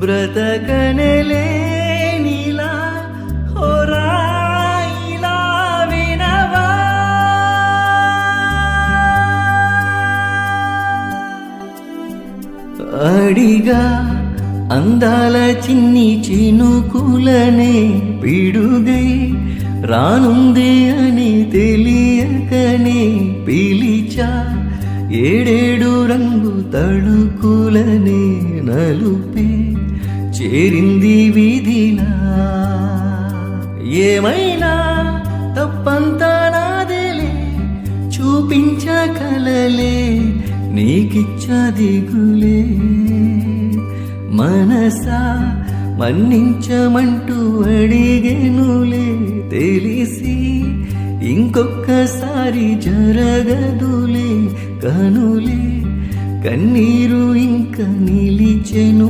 బ్రతకనలేనిలా హోరాయిలా వినవా అడిగా అందాల చిన్ని చినుకులనే పిడుగై రానుంది అని తెలియకనే పిలిచా ఏడేడు రంగు తళుకులనే నలుపే చేరింది విధిలా ఏమైనా తప్పంతా నాదేలే చూపించకలలే నీకిచ్చ దిగులే మనసా మన్నించమంటూ అడిగెనులే తెలిసి ఇంకొక్కసారి జరగదులే కనులే కన్నీరు ఇంక నిలిచెను